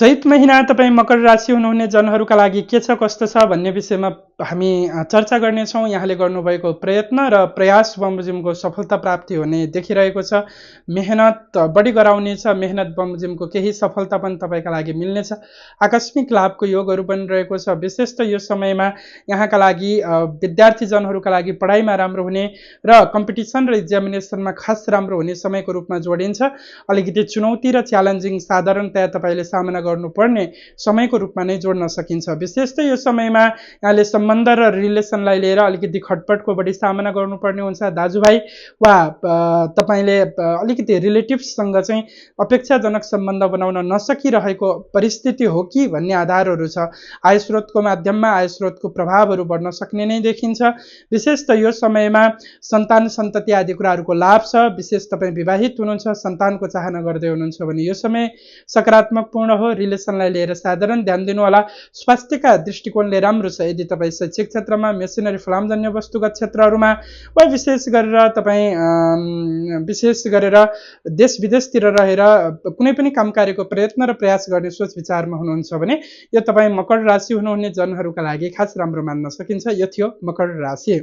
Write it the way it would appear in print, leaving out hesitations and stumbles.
चैत महिना तपाईँ मकर राशि हुनुहुने जनहरूका लागि के छ कस्तो छ भन्ने विषयमा हामी चर्चा गर्नेछौँ। यहाँले गर्नुभएको प्रयत्न र प्रयास बमोजिमको सफलता प्राप्ति हुने देखिरहेको छ। मेहनत बढी गराउनेछ, मेहनत बमोजिमको केही सफलता पनि तपाईँका लागि मिल्नेछ। आकस्मिक लाभको योगहरू बनिरहेको छ। विशेष त यो समयमा यहाँका लागि विद्यार्थीजनहरूका लागि पढाइमा राम्रो हुने र कम्पिटिसन र इक्जामिनेसनमा खास राम्रो हुने समयको रूपमा जोडिन्छ। अलिकति चुनौती र च्यालेन्जिङ साधारणतया तपाईँले सामना गर्नुपर्ने समयको रूपमा नै जोड्न सकिन्छ। विशेष त यो समयमा यहाँले सम्बन्ध र रिलेसनलाई लिएर अलिकति खटपटको बढी सामना गर्नुपर्ने हुन्छ। दाजुभाइ वा तपाईँले अलिकति रिलेटिभ्ससँग चाहिँ अपेक्षाजनक सम्बन्ध बनाउन नसकिरहेको परिस्थिति हो कि भन्ने आधारहरू छ। आय स्रोतको माध्यममा आय स्रोतको प्रभावहरू बढ्न सक्ने नै देखिन्छ। विशेष त यो समयमा सन्तान सन्तति आदि कुराहरूको लाभ छ। विशेष तपाईँ विवाहित हुनुहुन्छ, सन्तानको चाहना गर्दै हुनुहुन्छ भने यो समय सकारात्मकपूर्ण हो। रिलेसनलाई लिएर साधारण ध्यान दिनु होला। स्वास्थ्यका दृष्टिकोणले राम्रो छ। यदि तपाईँ शैक्षिक क्षेत्रमा, मेसिनरी फलामजन्य वस्तुगत क्षेत्रहरूमा वा विशेष गरेर देश विदेशतिर रहेर कुनै पनि काम कार्यको प्रयत्न र प्रयास गर्ने सोच विचारमा हुनुहुन्छ भने यो तपाईँ मकर राशि हुनुहुने जनहरूका लागि खास राम्रो मान्न सकिन्छ। यो थियो मकर राशि।